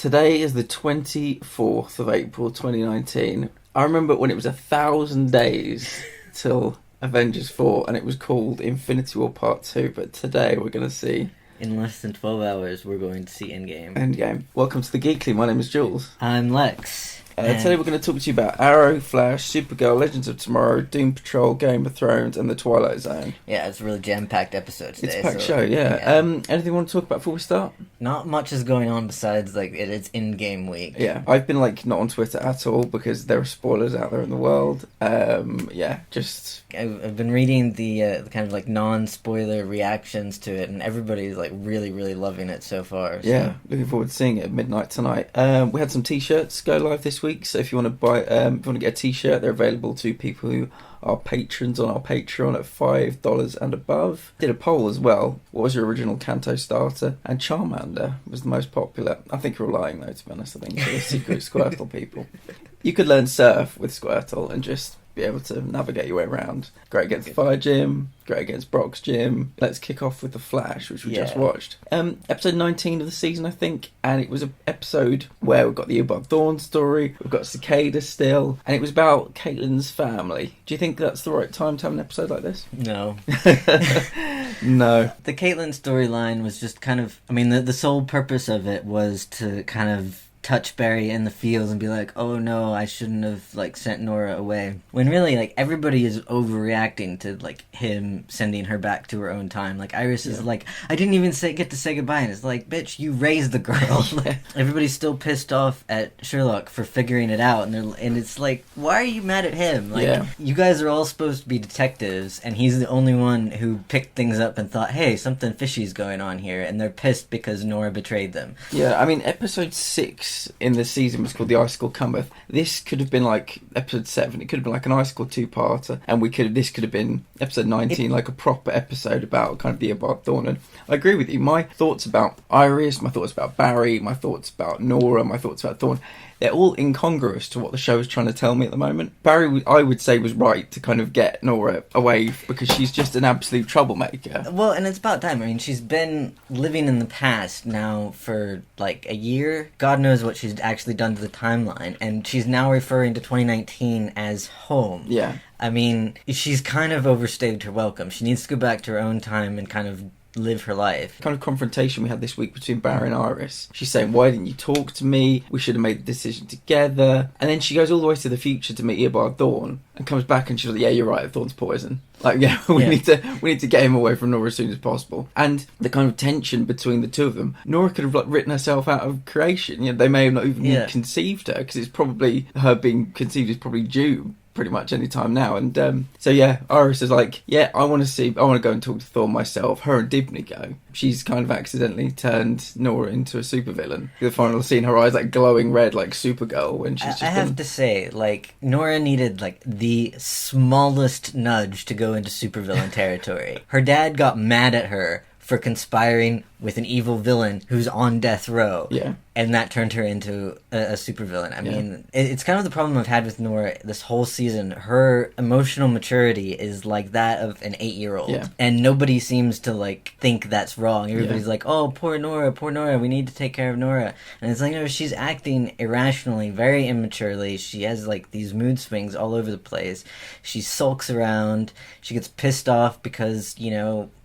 Today is the 24th of April 2019. I remember when it was 1,000 days till Avengers 4 and it was called Infinity War Part 2, but today we're going to see... In less than 12 hours, we're going to see Endgame. Endgame. Welcome to the Geekly. My name is Jules. I'm Lex. Today we're going to talk to you about Arrow, Flash, Supergirl, Legends of Tomorrow, Doom Patrol, Game of Thrones, and the Twilight Zone. Yeah, it's a really jam-packed episode today. It's a packed show, yeah. Anything you want to talk about before we start? Not much is going on besides, it's in-game week. Yeah, I've been, not on Twitter at all because there are spoilers out there in the world. I've been reading the kind of, non-spoiler reactions to it, and everybody's, really, really loving it so far. So. Yeah, looking forward to seeing it at midnight tonight. We had some t-shirts go live this week, so if you want to buy, if you want to get a t-shirt, they're available to people who are patrons on our Patreon at $5 and above. Did a poll as well. What was your original Kanto starter? And Charmander was the most popular. I think you're lying though, to be honest. I think you're the secret Squirtle people. You could learn Surf with Squirtle and just be able to navigate your way around. Great against the Fire Gym, great against Brock's Gym. Let's kick off with The Flash, which we just watched. Episode 19 of the season, I think, and it was an episode where we've got the Eobard Thawne story, we've got Cicada still, and it was about Caitlyn's family. Do you think that's the right time to have an episode like this? No. No. The Caitlyn storyline was just kind of... the sole purpose of it was to kind of touch Barry in the fields and be like, oh no, I shouldn't have sent Nora away. When really everybody is overreacting to him sending her back to her own time. Iris is I didn't even get to say goodbye, and it's bitch, you raised the girl. Everybody's still pissed off at Sherlock for figuring it out, and it's why are you mad at him? You guys are all supposed to be detectives, and he's the only one who picked things up and thought, hey, something fishy's going on here, and they're pissed because Nora betrayed them. Yeah, episode 6 in the season was called The Icicle Cometh. This could have been episode 7. It could have been an Icicle two-parter, and this could have been episode 19, a proper episode about kind of the Eobard Thawne. And I agree with you. My thoughts about Iris, my thoughts about Barry, my thoughts about Nora, my thoughts about Thawne, they're all incongruous to what the show is trying to tell me at the moment. Barry, I would say, was right to kind of get Nora away because she's just an absolute troublemaker. Well, and it's about time. She's been living in the past now for a year. God knows what she's actually done to the timeline, and she's now referring to 2019 as home. Yeah. She's kind of overstayed her welcome. She needs to go back to her own time and kind of live her life. Kind of confrontation we had this week between Barry and Iris. She's saying, why didn't you talk to me? We should have made the decision together. And then she goes all the way to the future to meet Eobard Thawne and comes back and she's like, yeah, you're right, Thawne's poison. We need to get him away from Nora as soon as possible. And the kind of tension between the two of them, Nora could have written herself out of creation. They may have not even conceived her, because it's probably, her being conceived is probably due pretty much any time now. And Iris is I want to go and talk to Thawne myself. Her and Dibney go. She's kind of accidentally turned Nora into a supervillain. The final scene, her eyes glowing red like Supergirl when she's just... I have to say, Nora needed the smallest nudge to go into supervillain territory. Her dad got mad at her for conspiring with an evil villain who's on death row. Yeah. And that turned her into a supervillain. It's kind of the problem I've had with Nora this whole season. Her emotional maturity is that of an 8-year-old. Yeah. And nobody seems to, think that's wrong. Everybody's oh, poor Nora, we need to take care of Nora. And it's no, she's acting irrationally, very immaturely. She has, these mood swings all over the place. She sulks around. She gets pissed off because,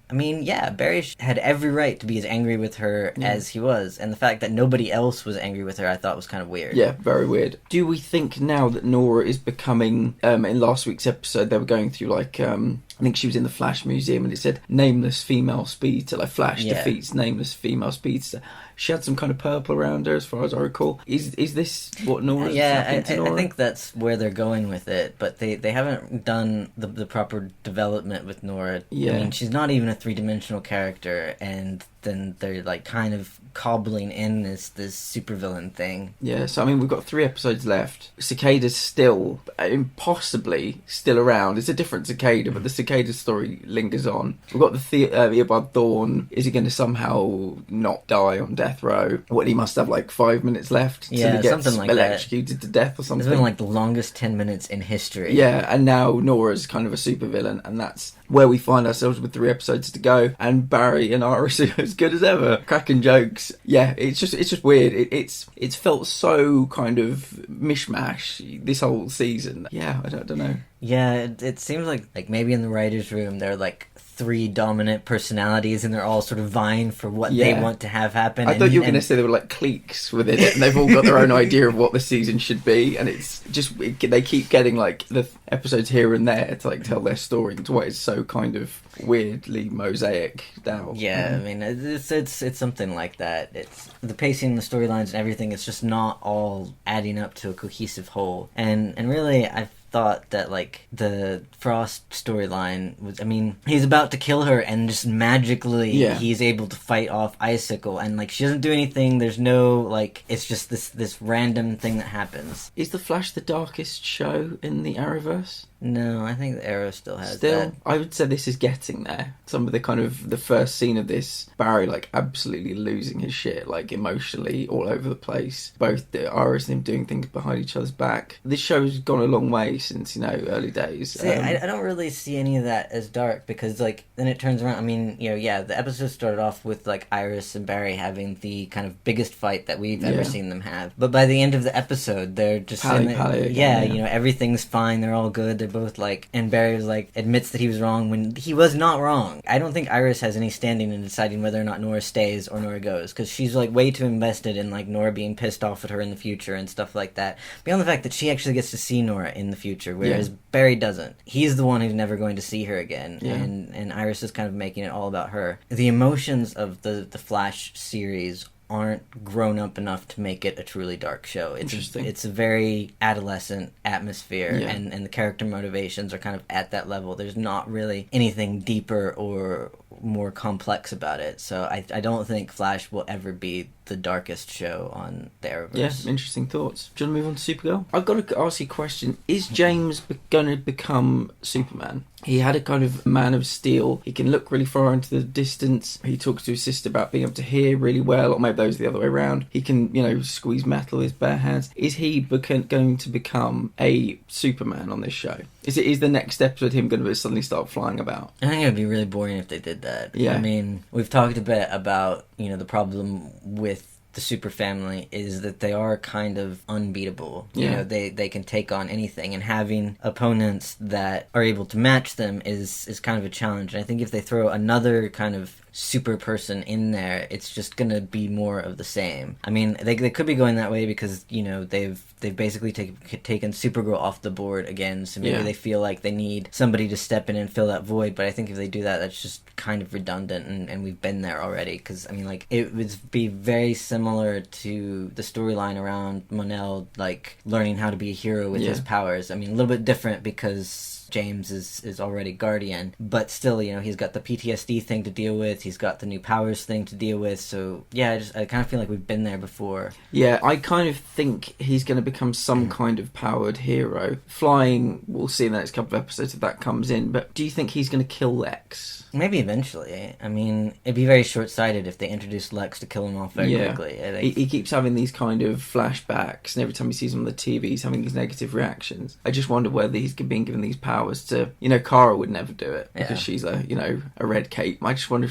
Barry had every right to be as angry with her as he was, and the fact that nobody else was angry with her I thought was kind of weird. Yeah, very weird. Do we think now that Nora is becoming, in last week's episode they were going through I think she was in the Flash Museum and it said nameless female speedster, Flash defeats nameless female speedster. She had some kind of purple around her, as far as I recall. Is this what Nora's happening to Nora? I think that's where they're going with it, but they haven't done the proper development with Nora. Yeah. She's not even a three-dimensional character, and then they're kind of cobbling in this supervillain thing. Yeah, so we've got 3 episodes left. Cicada's still, impossibly still around. It's a different Cicada, but the Cicada story lingers on. We've got the Eobard Thawne. Is he going to somehow not die on death death row. What, he must have like 5 minutes left till he gets something like electrocuted to death or something. It's been like the longest 10 minutes in history. Yeah, and now Nora's kind of a supervillain, and that's where we find ourselves with 3 episodes to go, and Barry and Iris are as good as ever, cracking jokes. Yeah, it's just weird. It's felt so kind of mishmash this whole season. Yeah, I don't know. Yeah, it seems like maybe in the writers' room there are like 3 dominant personalities, and they're all sort of vying for what they want to have happen. I thought you were going to say there were like cliques within it, and they've all got their own idea of what the season should be, and it's just they keep getting like the episodes here and there to like tell their story into what is so kind of weirdly mosaic now. Yeah, I mean it's something like that. It's the pacing, the storylines, and everything. It's just not all adding up to a cohesive whole. And really, I thought that like the Frost storyline was, I mean, he's about to kill her and just magically he's able to fight off Icicle, and like she doesn't do anything. There's no like, it's just this random thing that happens. Is the Flash the darkest show in the Arrowverse? No, I think the Arrow still has that. I would say this is getting there. Some of the kind of the first scene of this, Barry like absolutely losing his shit, like emotionally all over the place. Both the Iris and him doing things behind each other's back. This show's gone a long way since, early days. See, I don't really see any of that as dark, because like then it turns around. I mean, the episode started off with like Iris and Barry having the kind of biggest fight that we've ever seen them have. But by the end of the episode, they're just everything's fine. They're all good. They're both like, and Barry was like admits that he was wrong when he was not wrong. I don't think Iris has any standing in deciding whether or not Nora stays or Nora goes, because she's like way too invested in like Nora being pissed off at her in the future and stuff like that. Beyond the fact that she actually gets to see Nora in the future, whereas Barry doesn't. He's the one who's never going to see her again, and Iris is kind of making it all about her. The emotions of the Flash series aren't grown up enough to make it a truly dark show. It's a very adolescent atmosphere, and the character motivations are kind of at that level. There's not really anything deeper or more complex about it. So I don't think Flash will ever be the darkest show on the Arrowverse. Yeah, interesting thoughts. Do you want to move on to Supergirl? I've got to ask you a question. Is James going to become Superman? He had a kind of Man of Steel. He can look really far into the distance. He talks to his sister about being able to hear really well, or maybe those the other way around. He can, squeeze metal with his bare hands. Is he going to become a Superman on this show? Is the next episode him going to suddenly start flying about? I think it would be really boring if they did that. Yeah. I mean, we've talked a bit about, the problem with the super family is that they are kind of unbeatable. They can take on anything, and having opponents that are able to match them is kind of a challenge. And I think if they throw another kind of super person in there, it's just gonna be more of the same. I mean, they could be going that way because they've basically taken Supergirl off the board again, so maybe they feel like they need somebody to step in and fill that void. But I think if they do that, that's just kind of redundant, and we've been there already. Because I mean, like, it would be very similar to the storyline around Monel like learning how to be a hero with his powers. I mean, a little bit different because James is already Guardian, but still, he's got the PTSD thing to deal with, he's got the new powers thing to deal with, so I kind of feel like we've been there before. Yeah, I kind of think he's going to become some kind of powered hero. Flying, we'll see in the next couple of episodes if that comes in, but do you think he's going to kill Lex? Maybe eventually. I mean, it'd be very short-sighted if they introduced Lex to kill him off very quickly. He keeps having these kind of flashbacks, and every time he sees him on the TV, he's having these negative reactions. I just wonder whether he's being given these powers to... Kara would never do it, because she's a red cape. I just wonder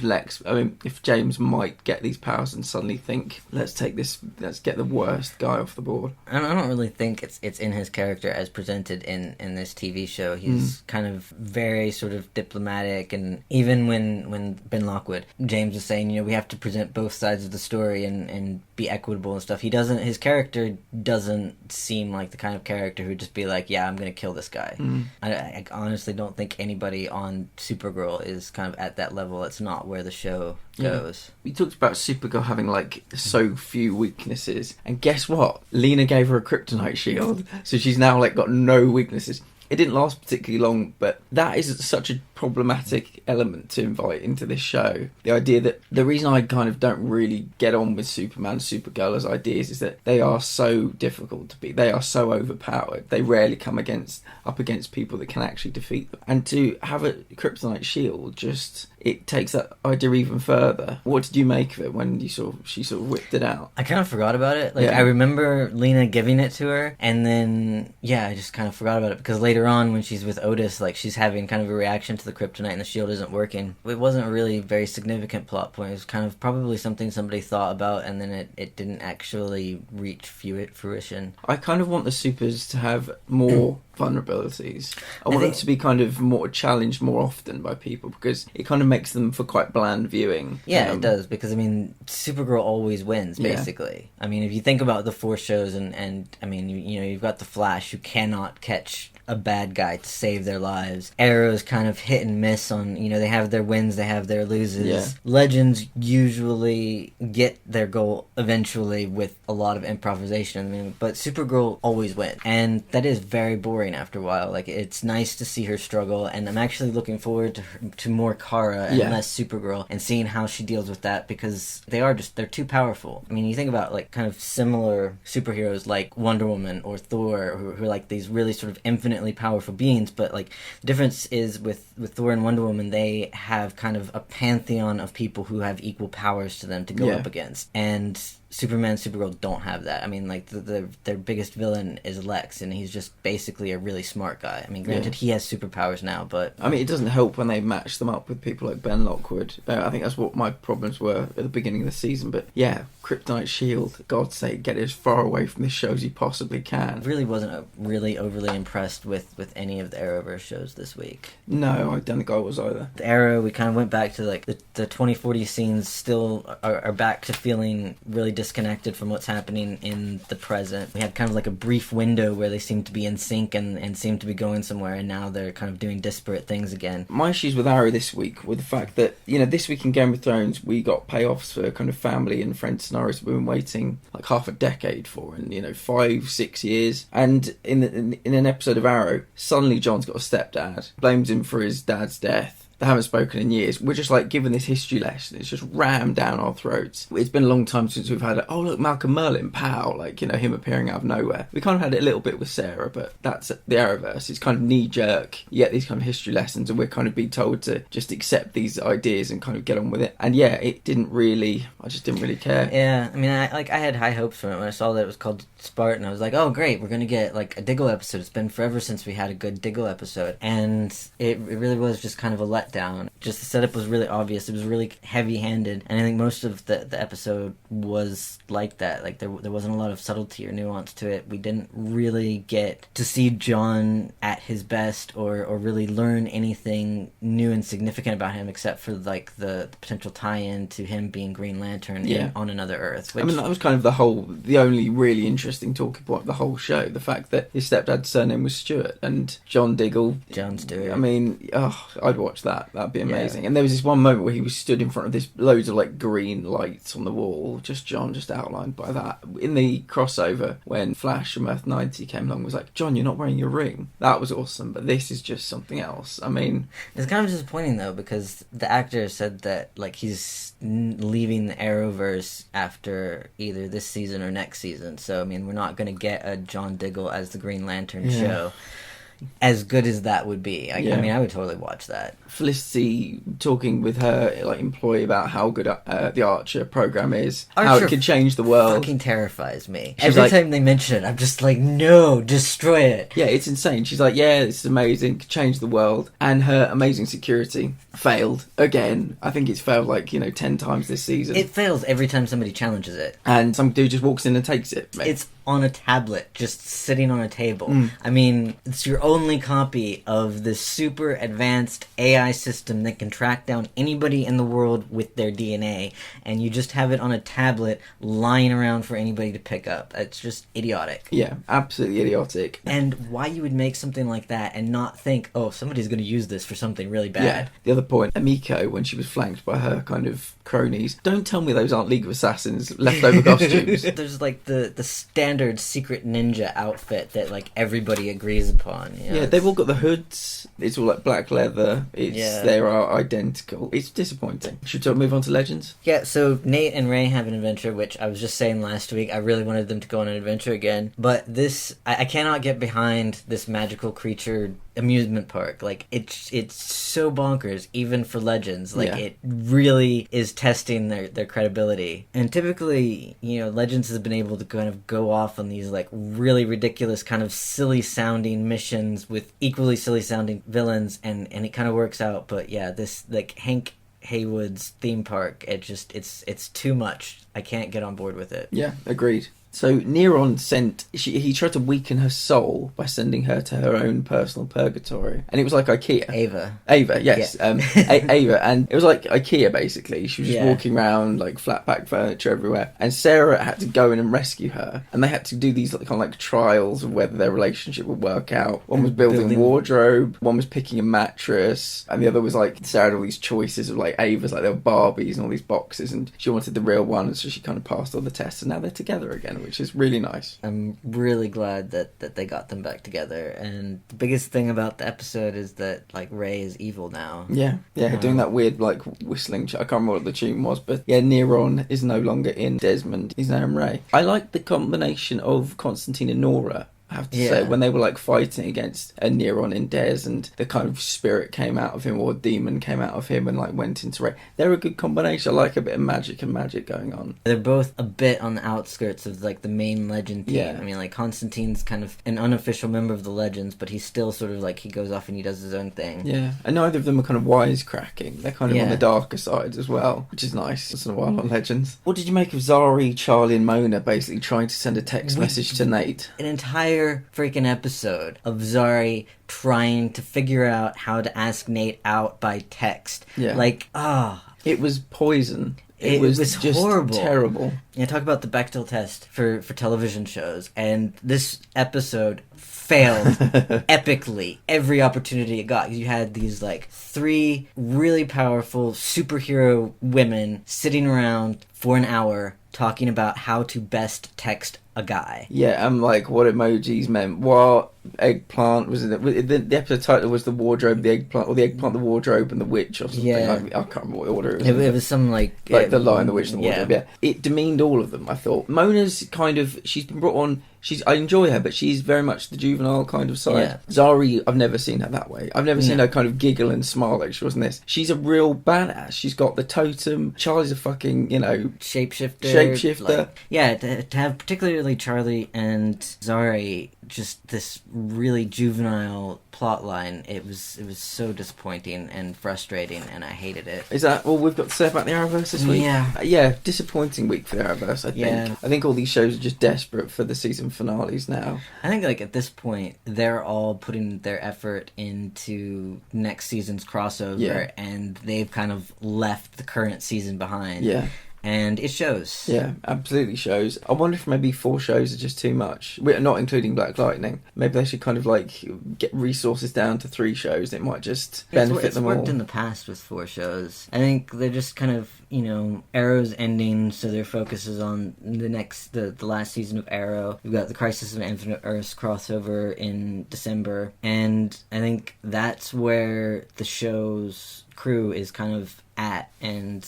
if James might get these powers and suddenly think, let's get the worst guy off the board. I don't really think it's in his character as presented in this TV show. He's kind of very sort of diplomatic, and even when Ben Lockwood, James is saying, we have to present both sides of the story and be equitable and stuff. His character doesn't seem like the kind of character who'd just be like, I'm going to kill this guy. I honestly don't think anybody on Supergirl is kind of at that level. It's not where the show goes. We talked about Supergirl having like so few weaknesses, and guess what? Lena gave her a kryptonite shield, so she's now like got no weaknesses. It didn't last particularly long, but that is such a problematic element to invite into this show. The idea that the reason I kind of don't really get on with Superman, Supergirl as ideas is that they are so difficult to beat. They are so overpowered. They rarely come up against people that can actually defeat them. And to have a kryptonite shield, just it takes that idea even further. What did you make of it when she sort of whipped it out? I kind of forgot about it. Like, I remember Lena giving it to her, and then I just kind of forgot about it, because later on when she's with Otis, like, she's having kind of a reaction to the kryptonite and the shield isn't working. It wasn't a really very significant plot point. It was kind of probably something somebody thought about, and then it didn't actually reach fruition. I kind of want the supers to have more vulnerabilities. I want them to be kind of more challenged more often by people, because it kind of makes them for quite bland viewing. Yeah, it does, because I mean, Supergirl always wins, basically. I mean, if you think about the 4 shows, and I mean, you know, you've got the Flash, who cannot catch a bad guy to save their lives. Arrow's kind of hit and miss on, you know, they have their wins, they have their loses. Yeah. Legends usually get their goal eventually with a lot of improvisation. I mean, but Supergirl always wins, and that is very boring after a while. Like, it's nice to see her struggle, and I'm actually looking forward to more Kara and less Supergirl, and seeing how she deals with that, because they're too powerful. I mean, you think about, like, kind of similar superheroes like Wonder Woman or Thor, who are like these really sort of infinitely powerful beings, but like the difference is with Thor and Wonder Woman, they have kind of a pantheon of people who have equal powers to them to go up against, and Superman and Supergirl don't have that. I mean, like, their biggest villain is Lex, and he's just basically a really smart guy. I mean, granted, he has superpowers now, but I mean, it doesn't help when they match them up with people like Ben Lockwood. I think that's what my problems were at the beginning of the season. But yeah, kryptonite shield, God's sake, get as far away from this show as you possibly can. I really wasn't really overly impressed with any of the Arrowverse shows this week. No, I don't think I was either. The Arrow, we kind of went back to like the 2040 scenes. Still are back to feeling really disconnected from what's happening in the present. We had kind of like a brief window where they seemed to be in sync and seemed to be going somewhere, and now they're kind of doing disparate things again. My issues with Arrow this week were the fact that, you know, this week in Game of Thrones we got payoffs for kind of family and friend scenarios we've been waiting like half a decade for, and, you know, 5-6 years. And in an episode of Arrow, suddenly John's got a stepdad, blames him for his dad's death. They haven't spoken in years. We're just like given this history lesson. It's just rammed down our throats. It's been a long time since we've had oh look, Malcolm Merlyn, pow, like, you know, him appearing out of nowhere. We kind of had it a little bit with Sarah, but that's the Arrowverse. It's kind of knee jerk. You get these kind of history lessons, and we're kind of being told to just accept these ideas and kind of get on with it. And yeah, I just didn't really care. Yeah, I mean, I had high hopes from it when I saw that it was called Spartan. I was like, oh great, we're gonna get like a Diggle episode. It's been forever since we had a good Diggle episode, and it really was just kind of a letdown. Just the setup was really obvious. It was really heavy-handed, and I think most of the episode was like that. Like, there wasn't a lot of subtlety or nuance to it. We didn't really get to see John at his best, or really learn anything new and significant about him, except for like the potential tie-in to him being Green Lantern on another Earth. Which, I mean, that was kind of the only really interesting talking point of the whole show. The fact that his stepdad's surname was Stewart, and John Stewart. I mean, I'd watch that. That'd be amazing. Yeah. And there was this one moment where he was stood in front of this loads of like green lights on the wall, just John, just outlined by that. In the crossover, when Flash from Earth 90 came along, was like, John, you're not wearing your ring. That was awesome, but this is just something else. I mean, it's kind of disappointing though, because the actor said that like he's leaving the Arrowverse after either this season or next season. So I mean, we're not going to get a John Diggle as the Green Lantern show. As good as that would be, I mean, I would totally watch that. Felicity talking with her like employee about how good the Archer program is, how it could change the world. Fucking terrifies me. Every time they mention it, I'm just like, no, destroy it. Yeah, it's insane. She's like, yeah, this is amazing, could change the world. And her amazing security failed again. I think it's failed like, 10 times this season. It fails every time somebody challenges it. And some dude just walks in and takes it. Mate. It's on a tablet, just sitting on a table. I mean, it's your only copy of this super advanced AI system that can track down anybody in the world with their DNA, and you just have it on a tablet lying around for anybody to pick up. It's just idiotic. Yeah, absolutely idiotic. And why you would make something like that and not think, oh, somebody's going to use this for something really bad. Yeah. The other point, Amiko, when she was flanked by her kind of cronies, don't tell me those aren't League of Assassins leftover costumes. There's like the standard secret ninja outfit that like everybody agrees upon. You know, Yeah, they've all got the hoods. It's all like black leather. They are identical. It's disappointing. Should we move on to Legends? Yeah, so Nate and Ray have an adventure, which I was just saying last week. I really wanted them to go on an adventure again. But this, I cannot get behind this magical creature amusement park. Like, it's so bonkers, even for Legends. Like, it really is testing their credibility. And typically, you know, Legends has been able to kind of go off on these, like, really ridiculous, kind of silly-sounding missions with equally silly-sounding villains, and it kind of works out. But yeah, this, like, Hank Haywood's theme park, it's too much. I can't get on board with it. Yeah, agreed. So Neron he tried to weaken her soul by sending her to her own personal purgatory. And it was like IKEA. Ava, yes. Yeah. Ava, and it was like IKEA, basically. She was just walking around, like, flat-pack furniture everywhere. And Sarah had to go in and rescue her. And they had to do these kind of like trials of whether their relationship would work out. One was building a wardrobe, one was picking a mattress, and the other was like, Sarah had all these choices of like Ava's, like there were Barbies and all these boxes, and she wanted the real one, so she kind of passed all the tests, and now they're together again, which is really nice. I'm really glad that they got them back together, and the biggest thing about the episode is that, like, Ray is evil now. Yeah, doing that weird, like, whistling. I can't remember what the tune was, but yeah, Neron is no longer in Desmond. He's now in Ray. I like the combination of Constantine and Nora, I have to say, when they were like fighting against a Neron in Des, and the kind of spirit came out of him, or demon came out of him and like went into Ray. They're a good combination. I like a bit of magic going on. They're both a bit on the outskirts of like the main Legend team. Yeah. I mean, like, Constantine's kind of an unofficial member of the Legends, but he's still sort of like, he goes off and he does his own thing. Yeah, and neither of them are kind of wisecracking. They're kind of on the darker side as well, which is nice once in a while on Legends. What did you make of Zari, Charlie and Mona basically trying to send a text message to Nate? An entire freaking episode of Zari trying to figure out how to ask Nate out by text. Yeah. Like, It was poison. It was just horrible. Terrible. Yeah, talk about the Bechdel test for television shows. And this episode failed epically every opportunity it got. You had these, like, 3 really powerful superhero women sitting around for an hour talking about how to best text a guy. Yeah, and like what emojis meant. What eggplant was it? The episode title was the wardrobe, the eggplant, or the eggplant, the wardrobe, and the witch, or something. Yeah. I can't remember what order it was. It was some like the lion, the witch, and the wardrobe. Yeah, it demeaned all of them. I thought Mona's kind of, she's been brought on. I enjoy her, but she's very much the juvenile kind of side. Yeah. Zari, I've never seen her that way. I've never seen her kind of giggle and smile like she was in this. She's a real badass. She's got the totem. Charlie's a fucking, shapeshifter. Like, to have particularly Charlie and Zari, just this really juvenile plot line, it was so disappointing and frustrating, and I hated it. Is that all we've got to say about the Arrowverse this week? Yeah. Disappointing week for the Arrowverse, I think. Yeah. I think all these shows are just desperate for the season finales now. I think, like, at this point, they're all putting their effort into next season's crossover, and they've kind of left the current season behind. Yeah. And it shows. Yeah, absolutely shows. I wonder if maybe 4 shows are just too much. We're not including Black Lightning. Maybe they should kind of like get resources down to 3 shows. It might just benefit them all. It's worked in the past with 4 shows. I think they're just kind of, Arrow's ending, so their focus is on the last season of Arrow. We've got the Crisis of Infinite Earths crossover in December, and I think that's where the show's crew is kind of at, and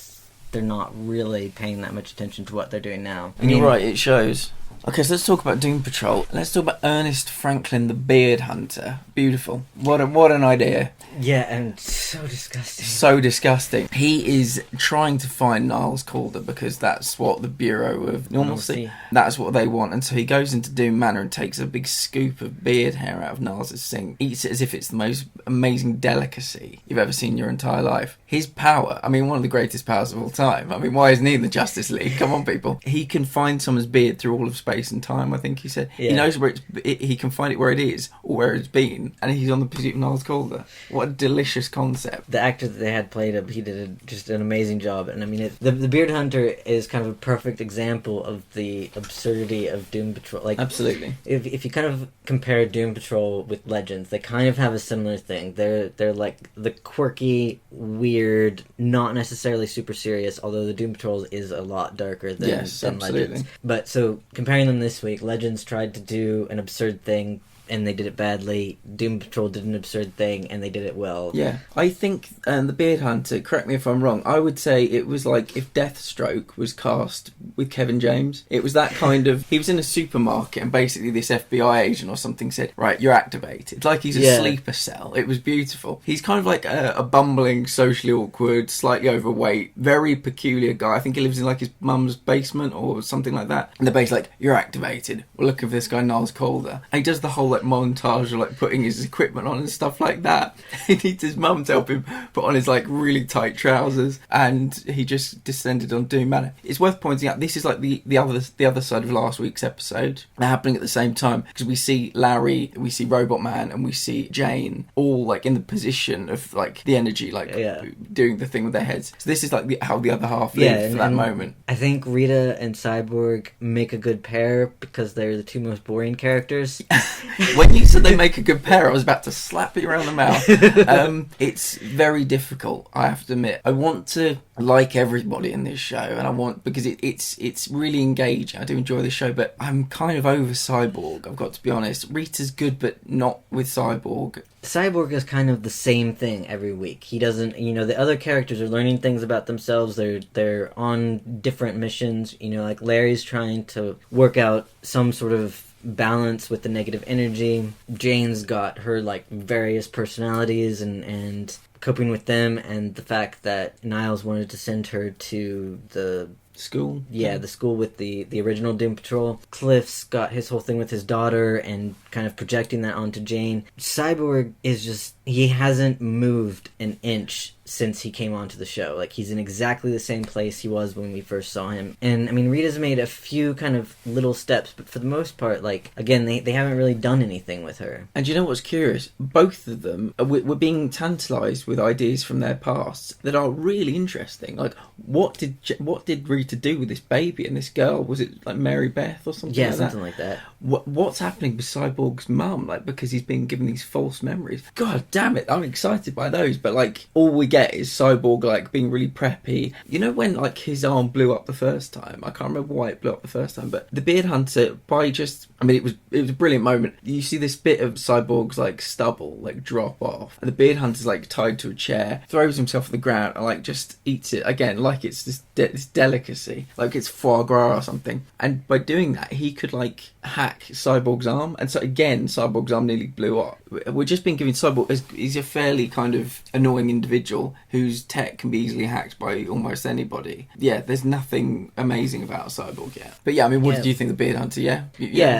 they're not really paying that much attention to what they're doing now. And you're right, it shows. Okay, so let's talk about Doom Patrol. Let's talk about Ernest Franklin, the Beard Hunter. Beautiful. What an idea. Yeah, and so disgusting. So disgusting. He is trying to find Niles Calder because that's what the Bureau of Normalcy, that's what they want. And so he goes into Doom Manor and takes a big scoop of beard hair out of Niles' sink, eats it as if it's the most amazing delicacy you've ever seen in your entire life. His power, one of the greatest powers of all time. Why isn't he in the Justice League? Come on, people. He can find someone's beard through all of space and time, I think he said. Yeah. He knows where he can find it where it is or where it's been, and he's on the pursuit of Niles Calder. What a delicious concept. The actor that they had played him, he did just an amazing job. And the Beard Hunter is kind of a perfect example of the absurdity of Doom Patrol. Like, absolutely. If you kind of compare Doom Patrol with Legends, they kind of have a similar thing. They're like the quirky, weird, not necessarily super serious, although the Doom Patrol is a lot darker than Legends. But so comparing them this week, Legends tried to do an absurd thing and they did it badly. Doom Patrol did an absurd thing, and they did it well. Yeah, I think the Beard Hunter, correct me if I'm wrong, I would say it was like if Deathstroke was cast with Kevin James. It was that kind of... He was in a supermarket and basically this FBI agent or something said, right, you're activated. Like he's a sleeper cell. It was beautiful. He's kind of like a bumbling, socially awkward, slightly overweight, very peculiar guy. I think he lives in like his mum's basement or something like that. And they're basically like, you're activated. We're looking for this guy, Niles Calder. And he does the whole like montage of like putting his equipment on and stuff like that. He needs his mum to help him put on his like really tight trousers, and he just descended on Doom Manor. It's worth pointing out this is like the other side of last week's episode. They're happening at the same time because we see Larry, we see Robot Man, and we see Jane all like in the position of like the energy, like doing the thing with their heads. So this is like how the other half live for that moment. I think Rita and Cyborg make a good pair because they're the two most boring characters. When you said they make a good pair, I was about to slap you around the mouth. It's very difficult, I have to admit. I want to like everybody in this show, and I want, because it's really engaging. I do enjoy the show, but I'm kind of over Cyborg, I've got to be honest. Rita's good, but not with Cyborg. Cyborg is kind of the same thing every week. He doesn't, the other characters are learning things about themselves. They're on different missions. Like Larry's trying to work out some sort of balance with the negative energy. Jane's got her like various personalities and coping with them, and the fact that Niles wanted to send her to the school. Yeah, the school with the original Doom Patrol. Cliff's got his whole thing with his daughter and kind of projecting that onto Jane. Cyborg is just, he hasn't moved an inch since he came onto the show. Like, he's in exactly the same place he was when we first saw him. And, I mean, Rita's made a few kind of little steps, but for the most part, like, again, they haven't really done anything with her. And you know what's curious? Both of them were being tantalised with ideas from their past that are really interesting. Like, what did Rita do with this baby and this girl? Was it, like, Mary Beth or something like that? Yeah, something like that. What's happening with Cyborg's mum? Like, because he's been given these false memories. God damn it, I'm excited by those, but, like, all we get is Cyborg, like, being really preppy. You know when, like, his arm blew up the first time? I can't remember why it blew up the first time, but the Beard Hunter, by just... I mean, it was a brilliant moment. You see this bit of Cyborg's, like, stubble, like, drop off, and the Beard Hunter's, like, tied to a chair, throws himself on the ground, and, like, just eats it, again, like it's this delicacy, like it's foie gras or something. And by doing that, he could, like, hack Cyborg's arm, and so, again, Cyborg's arm nearly blew up. We're just being given Cyborg as he's a fairly kind of annoying individual whose tech can be easily hacked by almost anybody. Yeah, there's nothing amazing about Cyborg yet. But yeah, I mean, what did you think of the Beard Hunter? Yeah,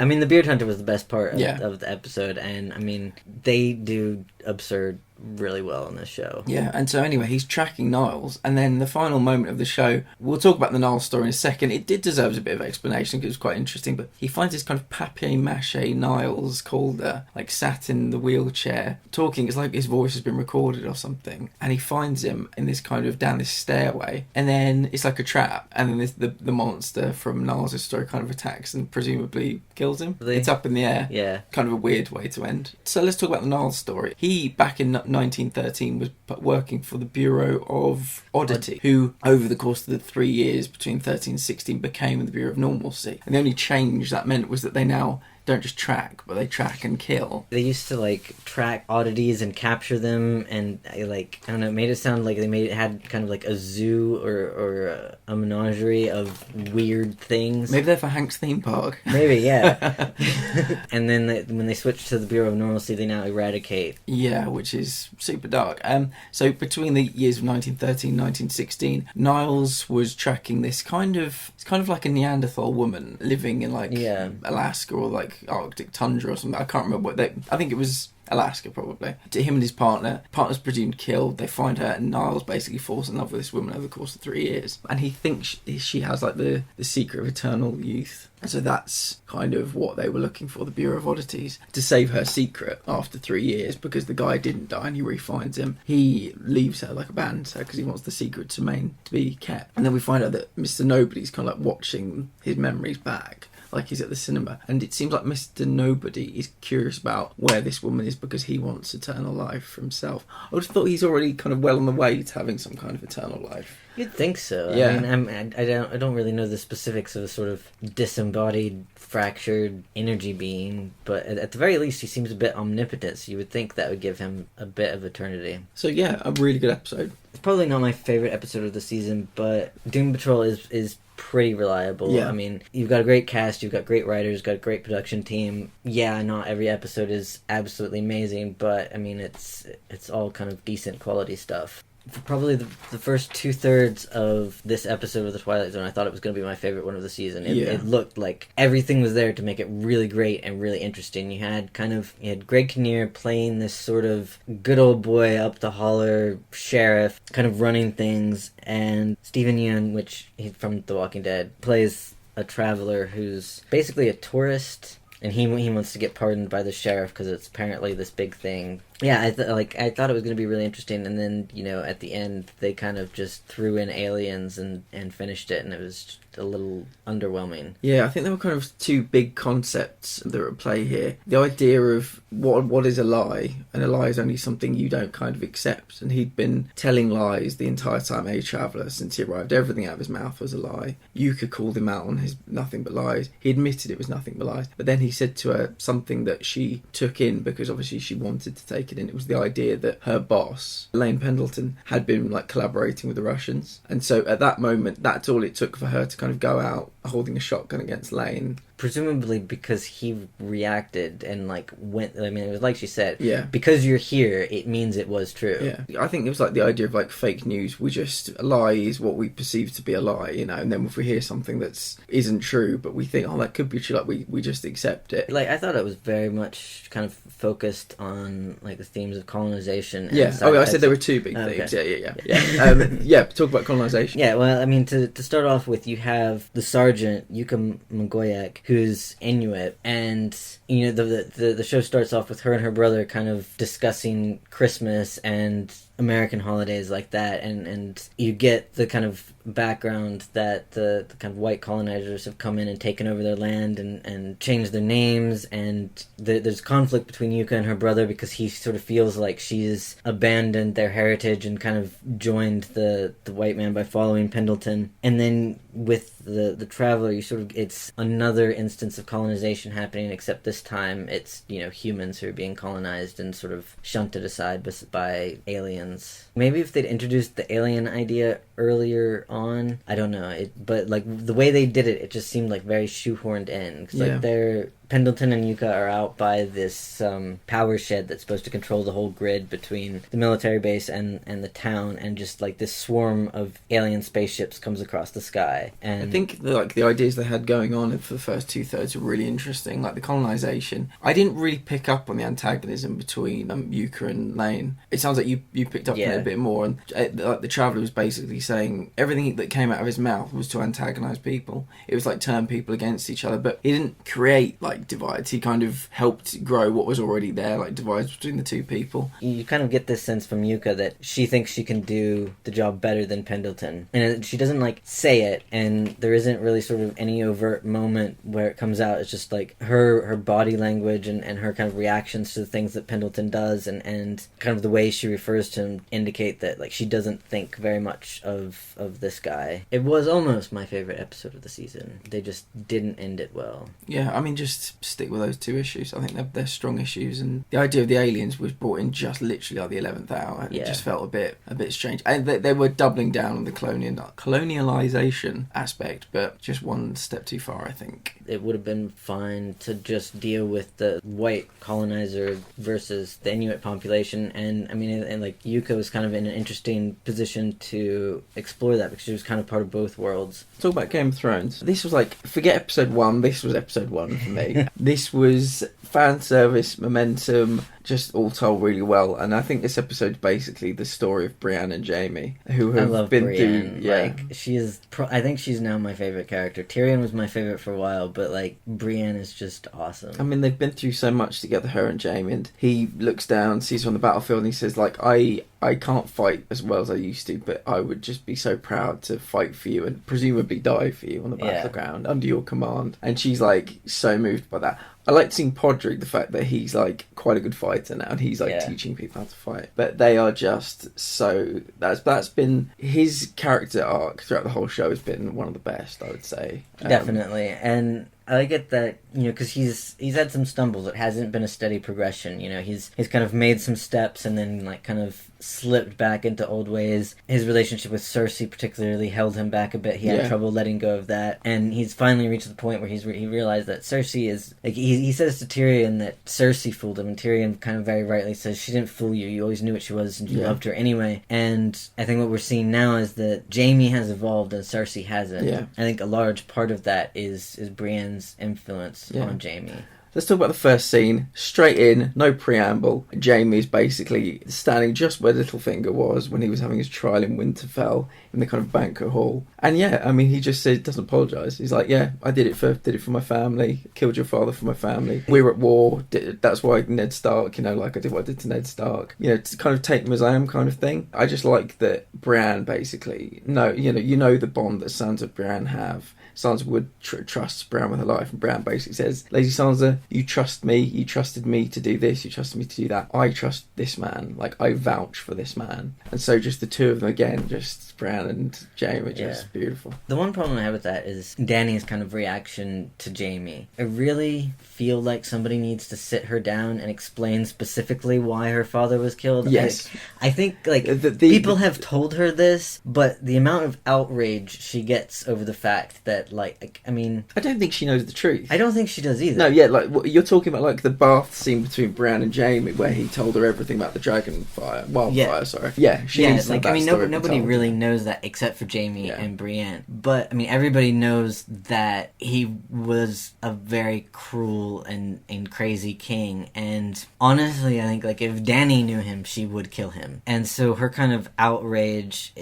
I mean, the Beard Hunter was the best part of the episode, and I mean, they do absurd really well in this show. Yeah, and so anyway, he's tracking Niles, and then the final moment of the show, we'll talk about the Niles story in a second. It did deserve a bit of explanation because it was quite interesting, but he finds this kind of papier-mâché Niles Calder, like, sat in the wheelchair, talking. It's like his voice has been recorded or something, and he finds him in this kind of, down this stairway, and then it's like a trap, and then the monster from Niles' story kind of attacks and presumably kills him. Really? It's up in the air. Yeah. Kind of a weird way to end. So let's talk about the Niles story. He, back in 1913, was working for the Bureau of Oddity, who over the course of the 3 years between 13 and 16 became the Bureau of Normalcy. And the only change that meant was that they now don't just track, but they track and kill. They used to, like, track oddities and capture them, and, like, I don't know, it made it sound like they had kind of like a zoo or a menagerie of weird things. Maybe they're for Hank's theme park. Maybe, yeah. And then when they switch to the Bureau of Normalcy, they now eradicate. Yeah, which is super dark. So between the years of 1913 and 1916, Niles was tracking this it's kind of like a Neanderthal woman living in, like, Alaska or, like, Arctic tundra or something. I can't remember I think it was Alaska, probably. To him and his partner's presumed killed. They find her, and Niles basically falls in love with this woman over the course of 3 years, and he thinks she has, like, the secret of eternal youth. And so that's kind of what they were looking for, the Bureau of Oddities, to save her secret after 3 years, because the guy didn't die and he refinds him. He leaves her, like, abandons her, because he wants the secret to be kept. And then we find out that Mr. Nobody's kind of, like, watching his memories back, like he's at the cinema, and it seems like Mr. Nobody is curious about where this woman is because he wants eternal life for himself. I would have thought he's already kind of well on the way to having some kind of eternal life. You'd think so. Yeah. I mean, I don't really know the specifics of a sort of disembodied, fractured energy being, but at the very least, he seems a bit omnipotent. So you would think that would give him a bit of eternity. So yeah, a really good episode. It's probably not my favorite episode of the season, but Doom Patrol is pretty reliable. Yeah. I mean, you've got a great cast, you've got great writers, got a great production team. Yeah, not every episode is absolutely amazing, but I mean, it's all kind of decent quality stuff. For probably the first 2/3 of this episode of The Twilight Zone, I thought it was going to be my favorite one of the season. It looked like everything was there to make it really great and really interesting. You had Greg Kinnear playing this sort of good old boy up the holler sheriff, kind of running things, and Stephen Yeun, which he's from The Walking Dead, plays a traveler who's basically a tourist. And he wants to get pardoned by the sheriff because it's apparently this big thing. Yeah, I thought it was going to be really interesting, and then at the end they kind of just threw in aliens and finished it, and it was just a little underwhelming. Yeah, I think there were kind of two big concepts that are at play here. The idea of what is a lie, and a lie is only something you don't kind of accept. And he'd been telling lies the entire time, a traveller, since he arrived. Everything out of his mouth was a lie. Yuka called him out on his nothing but lies. He admitted it was nothing but lies. But then he said to her something that she took in because obviously she wanted to take it in. It was the idea that her boss, Elaine Pendleton, had been collaborating with the Russians. And so at that moment, that's all it took for her to kind of go out holding a shotgun against Lane. Presumably because he reacted and went. I mean, it was like she said. Yeah. Because you're here, it means it was true. Yeah. I think it was the idea of fake news. A lie is what we perceive to be a lie, and then if we hear something that isn't true, but we think, oh, that could be true, we just accept it. I thought it was very much kind of focused on the themes of colonization. Yeah. I said there were two big themes. Okay. Yeah. Talk about colonization. Yeah. Well, I mean, to start off with, you have the sergeant Yuka Magoyak, who's Inuit, and the show starts off with her and her brother kind of discussing Christmas and American holidays like that, and you get the kind of background that the kind of white colonizers have come in and taken over their land and changed their names, and there's conflict between Yuka and her brother because he sort of feels like she's abandoned their heritage and kind of joined the white man by following Pendleton. And then with the traveler, it's another instance of colonization happening, except this time it's humans who are being colonized and sort of shunted aside by aliens. Maybe if they'd introduced the alien idea earlier on, I don't know. But the way they did it just seemed very shoehorned in. Because Pendleton and Yuka are out by this power shed that's supposed to control the whole grid between the military base and the town, and just this swarm of alien spaceships comes across the sky. And I think the ideas they had going on for the first 2/3 were really interesting. The colonization, I didn't really pick up on the antagonism between Yuka and Lane. It sounds like you picked up on it a bit more, and the traveller was basically saying everything that came out of his mouth was to antagonize people. It was turn people against each other, but he didn't create divides. He kind of helped grow what was already there, divides between the two people. You kind of get this sense from Yuka that she thinks she can do the job better than Pendleton, and she doesn't say it, and there isn't really sort of any overt moment where it comes out. It's just her body language and her kind of reactions to the things that Pendleton does, and kind of the way she refers to him indicate that she doesn't think very much of this guy. It was almost my favorite episode of the season. They just didn't end it well. Yeah, I mean, just stick with those two issues. I think they're strong issues, and the idea of the aliens was brought in just literally the 11th hour. It just felt a bit strange. And they were doubling down on the colonialization aspect, but just one step too far, I think. It would have been fine to just deal with the white colonizer versus the Inuit population, and I mean, and Yuka was kind of in an interesting position to explore that because she was kind of part of both worlds. Talk about Game of Thrones. This was forget episode 1, this was episode 1 for me. This was fan service, momentum, just all told really well. And I think this episode's basically the story of Brienne and Jaime, who have been Brienne. through. Yeah, she is. I think she's now my favorite character. Tyrion was my favorite for a while, but Brienne is just awesome. I mean, they've been through so much together, her and Jaime. And he looks down, sees her on the battlefield, and he says, I can't fight as well as I used to, but I would just be so proud to fight for you and presumably die for you on the battleground under your command. And she's so moved by that. I like seeing Podrick, the fact that he's like quite a good fighter now, and he's like teaching people how to fight. But they are just so that's been his character arc throughout the whole show has been one of the best, I would say. Definitely, and I get that, because he's had some stumbles. It hasn't been a steady progression. He's kind of made some steps and then like kind of slipped back into old ways. His relationship with Cersei particularly held him back a bit. He had trouble letting go of that, and he's finally reached the point where he realized that Cersei is like he says to Tyrion that Cersei fooled him, and Tyrion kind of very rightly says she didn't fool you. You always knew what she was, and you loved her anyway. And I think what we're seeing now is that Jaime has evolved and Cersei hasn't. Yeah. I think a large part of that is Brienne's influence on Jaime. Let's talk about the first scene. Straight in, no preamble. Jaime's basically standing just where Littlefinger was when he was having his trial in Winterfell in the kind of banquet hall. And he just said, doesn't apologise. He's like, I did it for my family. Killed your father for my family. We're at war. That's why Ned Stark, like I did what I did to Ned Stark. To kind of take them as I am kind of thing. I just like that Brienne basically, the bond that Sansa and Brienne have. Sansa would trust Bran with her life, and Bran basically says, Lady Sansa, you trust me, you trusted me to do this, you trusted me to do that. I trust this man, like I vouch for this man. And so just the two of them again, just Bran and Jaime, just beautiful. The one problem I have with that is Dany's kind of reaction to Jaime. I really feel like somebody needs to sit her down and explain specifically why her father was killed. Yes. I think people have told her this, but the amount of outrage she gets over the fact that I don't think she knows the truth. I don't think she does either. No, you're talking about like the bath scene between Bran and Jaime, where he told her everything about the wildfire. Sorry. Yeah, she needs nobody really knows that except for Jaime and Brienne. But everybody knows that he was a very cruel and crazy king. And honestly, I think if Dany knew him, she would kill him. And so her kind of outrage,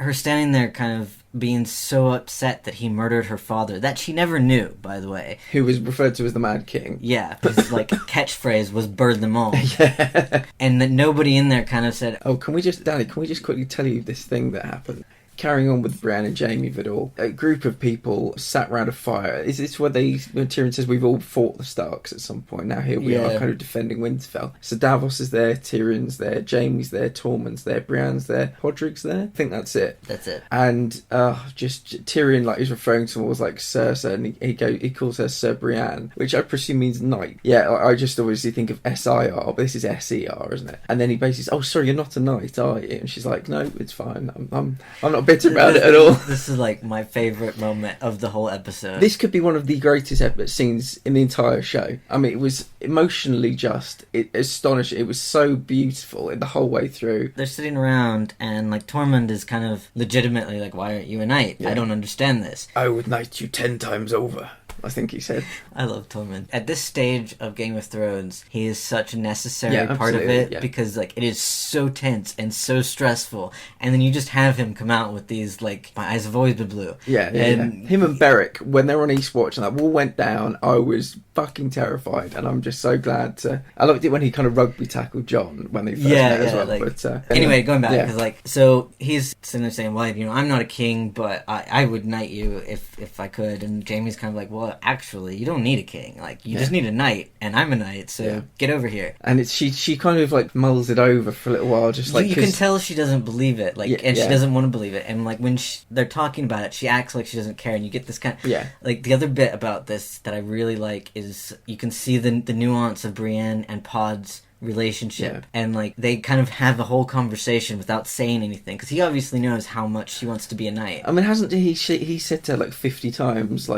her standing there kind of being so upset that he murdered her father, that she never knew, by the way. Who was referred to as the Mad King. Yeah, his catchphrase was "burn them all." And that nobody in there kind of said, "Oh, Danny, can we just quickly tell you this thing that happened?" Carrying on with Bran and Jaime Vidal, a group of people sat round a fire. Is this where when Tyrion says we've all fought the Starks at some point? Now here we are kind of defending Winterfell. So Davos is there, Tyrion's there, Jaime's there, Tormund's there, Brienne's there, Podrick's there. I think that's it. That's it. And just Tyrion is referring to was Cersei, and he calls her Sir Brienne, which I presume means knight. Yeah, I just obviously think of SIR, but this is SER, isn't it? And then he basically says, "Oh, sorry, you're not a knight, are you?" And she's like, "No, it's fine. I'm not bitter about it at all." This is my favorite moment of the whole episode. This could be one of the greatest scenes in the entire show. It was emotionally astonishing. It was so beautiful the whole way through. They're sitting around and Tormund is kind of legitimately why aren't you a knight? I don't understand this. I would knight you 10 times over, I think he said. I love Tormund. At this stage of Game of Thrones, he is such a necessary part of it because it is so tense and so stressful, and then you just have him come out with these my eyes have always been blue. Him and Beric, when they were on Eastwatch and that wall went down, I was fucking terrified, and I'm just so glad I loved it when he kind of rugby tackled John when they first met as well. But anyway, going back, because so he's sitting there saying, "Well, I'm not a king, but I would knight you if I could," and Jaime's kind of "Well, actually, you don't need a king. You just need a knight, and I'm a knight, so get over here." And she kind of mulls it over for a little while, just you can tell she doesn't believe it, and she doesn't want to believe it, and when they're talking about it, she acts like she doesn't care, and you get this kind of the other bit about this that I really like is you can see the nuance of Brienne and Pod's relationship, and they kind of have a whole conversation without saying anything, because he obviously knows how much she wants to be a knight. Hasn't he said to her 50 times,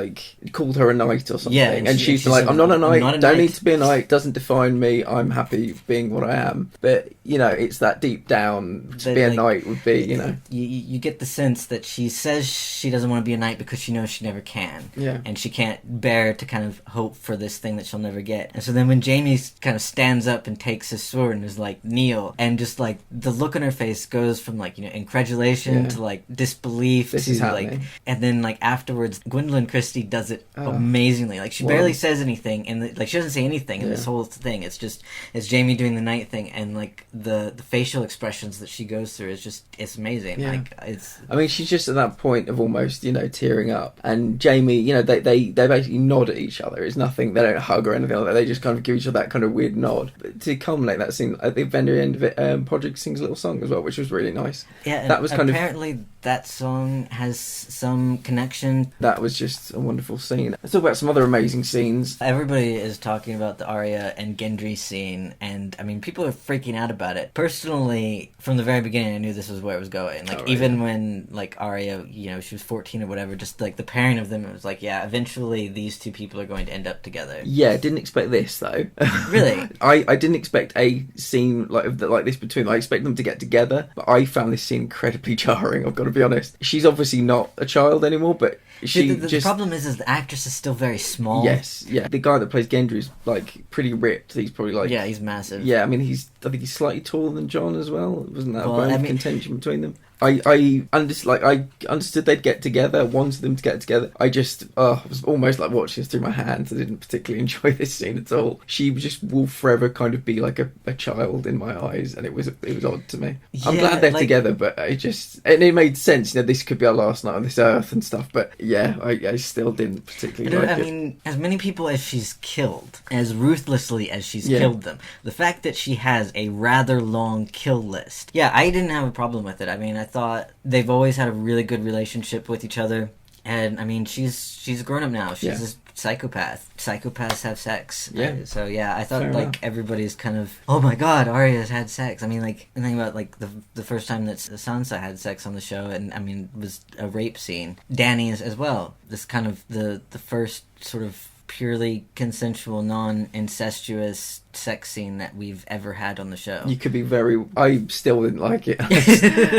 called her a knight or something, and she's "I'm not a knight, don't need to be a knight, doesn't define me, I'm happy being what I am." But it's that deep down to be a knight would be, you get the sense that she says she doesn't want to be a knight because she knows she never can, and she can't bear to kind of hope for this thing that she'll never get. And so then when Jaime kind of stands up and takes his sword and is like, kneel. And just like the look on her face goes from like, incredulation to like disbelief This to is like, happening. and then like afterwards, Gwendolyn Christie does it amazingly. Like she barely says anything, and like she doesn't say anything in this whole thing. It's Jamie doing the night thing, and like the facial expressions that she goes through is just, it's amazing. Yeah. Like it's. I mean, she's just at that point of almost, tearing up. And Jamie, they basically nod at each other. It's nothing, they don't hug or anything like that. They just kind of give each other that kind of weird nod. But to culminate that scene, at the very end of it, Podrick sings a little song as well, which was really nice. Yeah, that was kind apparently that song has some connection. That was just a wonderful scene. Let's talk about some other amazing scenes. Everybody is talking about the Arya and Gendry scene, and I mean, people are freaking out about it. Personally, from the very beginning, I knew this was where it was going. Like, even when, like, Arya, she was 14 or whatever, just, like, the pairing of them, it was like, yeah, eventually these two people are going to end up together. Yeah, didn't expect this, though. Really? I didn't expect a scene like this between them. I expect them to get together, but I found this scene incredibly jarring, I've got to be honest. She's obviously not a child anymore, but the problem is the actress is still very small. Yes, yeah. The guy that plays Gendry is, like, pretty ripped. He's probably, like... Yeah, he's massive. Yeah, I mean, I think he's slightly taller than Jon as well. Wasn't that a bone of contention between them? I understood they'd get together, wanted them to get together. I was almost like watching this through my hands. I didn't particularly enjoy this scene at all. She just will forever kind of be like a child in my eyes, and it was odd to me. I'm glad they're together, but it made sense. This could be our last night on this earth and stuff. But yeah, I still didn't particularly like it. I mean, as many people as she's killed, as ruthlessly as she's killed them, the fact that she has a rather long kill list. Yeah, I didn't have a problem with it. I mean, I thought they've always had a really good relationship with each other, and I mean, she's grown up now. She's a psychopath. Psychopaths have sex. Yeah. So yeah, I thought everybody's kind of, oh my god, Arya's had sex. I mean, like, the thing about like the first time that Sansa had sex on the show, and I mean, it was a rape scene. Dany is as well. This kind of the first sort of purely consensual, non-incestuous sex scene that we've ever had on the show. You could be I still didn't like it.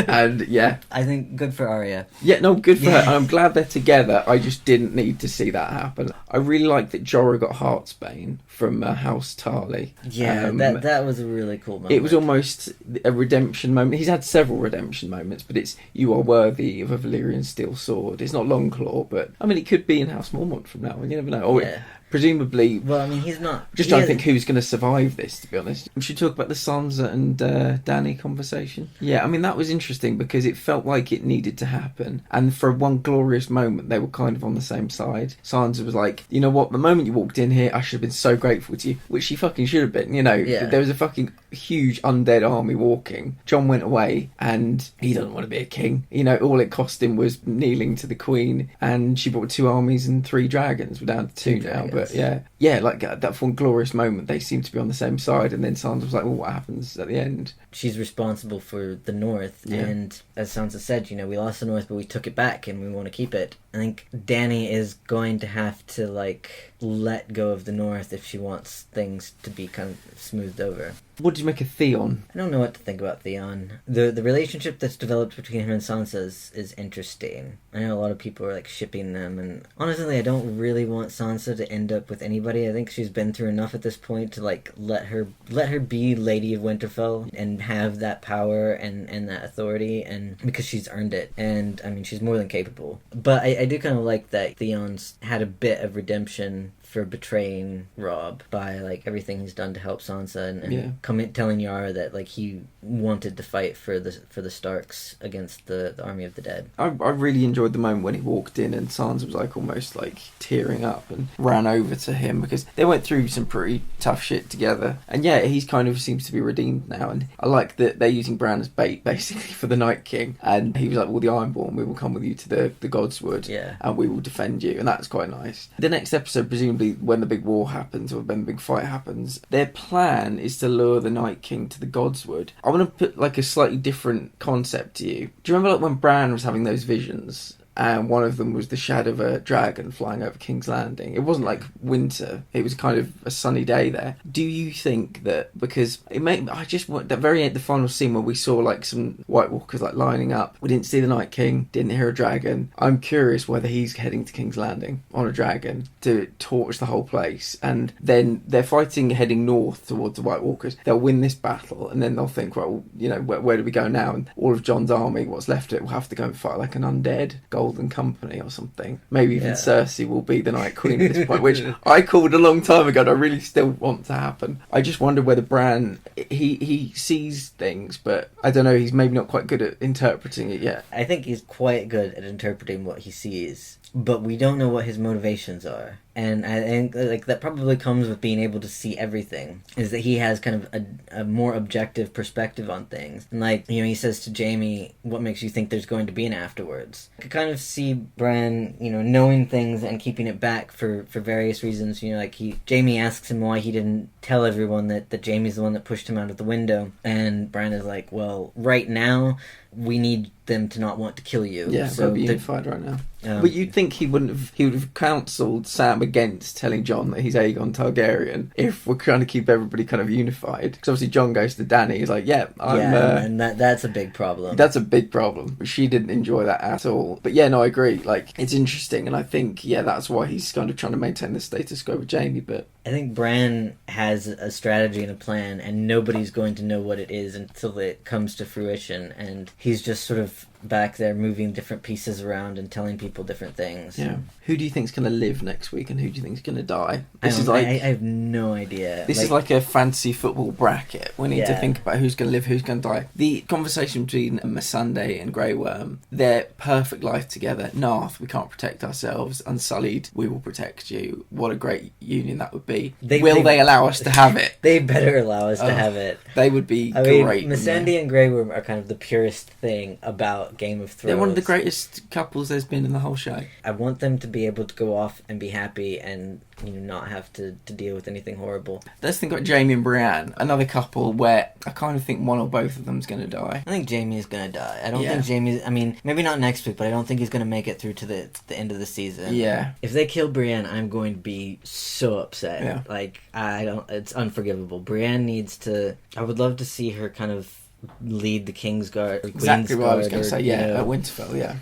And yeah, I think good for Arya. Yeah, no, good for her. And I'm glad they're together. I just didn't need to see that happen. I really like that Jorah got Heartsbane from House Tarly. Yeah, that was a really cool moment. It was almost a redemption moment. He's had several redemption moments, but it's, you are worthy of a Valyrian steel sword. It's not Longclaw, but I mean, it could be in House Mormont from now on. You never know. Or presumably, well, I mean, he's not. Just trying to think who's going to survive this. To be honest, we should talk about the Sansa and Dany conversation. Yeah, I mean, that was interesting because it felt like it needed to happen, and for one glorious moment, they were kind of on the same side. Sansa was like, you know what? The moment you walked in here, I should have been so grateful to you, which she fucking should have been. There was a fucking huge undead army walking. Jon went away, and he doesn't want to be a king. All it cost him was kneeling to the Queen, and she brought 2 armies and 3 dragons. We're down to 2 now, but yeah, like that one glorious moment, they seemed to be on the same side, and then Sansa was like, well, what happens at the end? She's responsible for the North, and as Sansa said, we lost the North, but we took it back, and we want to keep it. I think Dany is going to have to, like, let go of the North if she wants things to be kind of smoothed over. What did you make of Theon? I don't know what to think about Theon. The relationship that's developed between him and Sansa is interesting. I know a lot of people are, like, shipping them, and honestly, I don't really want Sansa to end up with anybody. I think she's been through enough at this point to, like, let her be Lady of Winterfell and have that power and that authority, and because she's earned it, and I mean, she's more than capable. But I do kind of like that Theon's had a bit of redemption for betraying Robb by, like, everything he's done to help Sansa, and telling Yara that, like, he wanted to fight for the Starks against the army of the dead. I really enjoyed the moment when he walked in and Sansa was, like, almost, like, tearing up and ran over to him, because they went through some pretty tough shit together, and he's kind of seems to be redeemed now, and I like that they're using Bran as bait, basically, for the Night King, and he was like, well, the Ironborn, we will come with you to the Godswood, and we will defend you, and that's quite nice. The next episode, presumably when the big war happens, or when the big fight happens, their plan is to lure the Night King to the Godswood. I want to put, like, a slightly different concept to you. Do you remember, like, when Bran was having those visions, and one of them was the shadow of a dragon flying over King's Landing. It wasn't like winter; it was kind of a sunny day there. Do you think that because I just want that very end, the final scene where we saw like some White Walkers like lining up. We didn't see the Night King, didn't hear a dragon. I'm curious whether he's heading to King's Landing on a dragon to torch the whole place, and then they're fighting heading north towards the White Walkers. They'll win this battle, and then they'll think, well, you know, where do we go now? And all of Jon's army, what's left of it, will have to go and fight like an undead Golden Company or something. Maybe even Cersei will be the Night Queen at this point, which I called a long time ago, and I really still want to happen. I just wonder whether Bran, he sees things, but I don't know, he's maybe not quite good at interpreting it yet. I think he's quite good at interpreting what he sees, but we don't know what his motivations are. And I think like that probably comes with being able to see everything, is that he has kind of a more objective perspective on things. And like, you know, he says to Jaime, what makes you think there's going to be an afterwards? I could kind of see Bran, you know, knowing things and keeping it back for various reasons. You know, like Jaime asks him why he didn't tell everyone that Jaime's the one that pushed him out of the window. And Bran is like, well, right now we need them to not want to kill you. Yeah, so be unified right now. But you'd think he would have counselled Sam against telling Jon that he's Aegon Targaryen if we're trying to keep everybody kind of unified. Because obviously Jon goes to Dany, he's like, and that's a big problem. That's a big problem. She didn't enjoy that at all. But yeah, no, I agree. Like, it's interesting, and I think, that's why he's kind of trying to maintain the status quo with Jaime, but I think Bran has a strategy and a plan, and nobody's going to know what it is until it comes to fruition, and he's just sort of back there moving different pieces around and telling people different things. Yeah. Who do you think's going to live next week, and who do you think's going to die? I have no idea. This is like a fantasy football bracket. We need to think about who's going to live, who's going to die. The conversation between Missandei and Grey Worm, their perfect life together. Narth, we can't protect ourselves. Unsullied, we will protect you. What a great union that would be. Will they allow us to have it? They better allow us to have it. They would be great. Missandei and Grey Worm are kind of the purest thing about Game of Thrones. They're one of the greatest couples there's been in the whole show. I want them to be able to go off and be happy and, you know, not have to deal with anything horrible. Let's think about Jaime and Brienne, another couple where I kind of think one or both of them's going to die. I think Jaime is going to die. I don't think Jaime's... I mean, maybe not next week, but I don't think he's going to make it through to the end of the season. Yeah. If they kill Brienne, I'm going to be so upset. Yeah. Like, it's unforgivable. Brienne needs to... I would love to see her kind of lead the Kingsguard or Exactly what I was going to say, at Winterfell, yeah.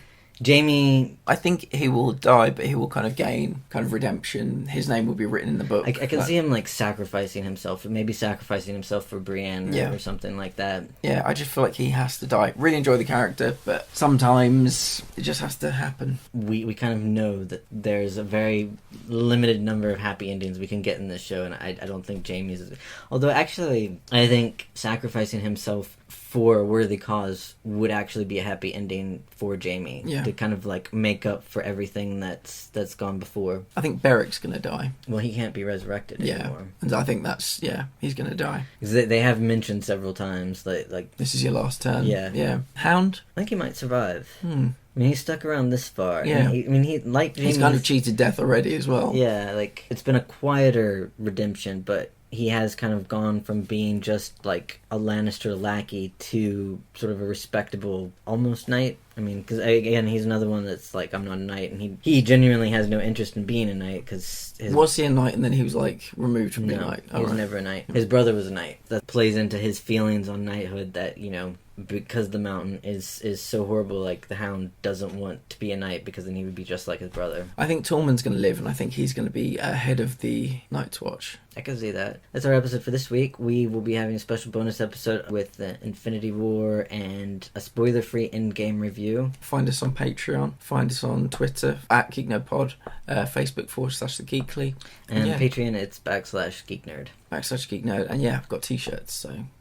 Jaime... I think he will die, but he will kind of gain kind of redemption. His name will be written in the book. I can see him, like, sacrificing himself, maybe sacrificing himself for Brienne or something like that. Yeah, I just feel like he has to die. Really enjoy the character, but sometimes it just has to happen. We kind of know that there's a very limited number of happy endings we can get in this show, and I don't think Jaime's... Although, actually, I think sacrificing himself for a worthy cause would actually be a happy ending for Jaime to kind of like make up for everything that's gone before. I think Beric's going to die. Well, he can't be resurrected anymore. And I think that's he's going to die. Because they have mentioned several times like this is your last turn. Yeah. Hound? I think he might survive. I mean, he's stuck around this far. Yeah. He's kind of cheated death already as well. Yeah, like it's been a quieter redemption, but he has kind of gone from being just like a Lannister lackey to sort of a respectable almost knight. I mean, because again, he's another one that's like, I'm not a knight, and he genuinely has no interest in being a knight because was he a knight and then he was like removed from being a knight? He was never a knight. His brother was a knight. That plays into his feelings on knighthood that, you know, because the mountain is so horrible, like the Hound doesn't want to be a knight because then he would be just like his brother. I think Tormund's going to live, and I think he's going to be head of the Night's Watch. I can see that. That's our episode for this week. We will be having a special bonus episode with the Infinity War and a spoiler-free in-game review. Find us on Patreon. Find us on Twitter at GeekNerdPod. Facebook /The Geekly. And Patreon, it's /GeekNerd. /GeekNerd. And I've got t-shirts, so...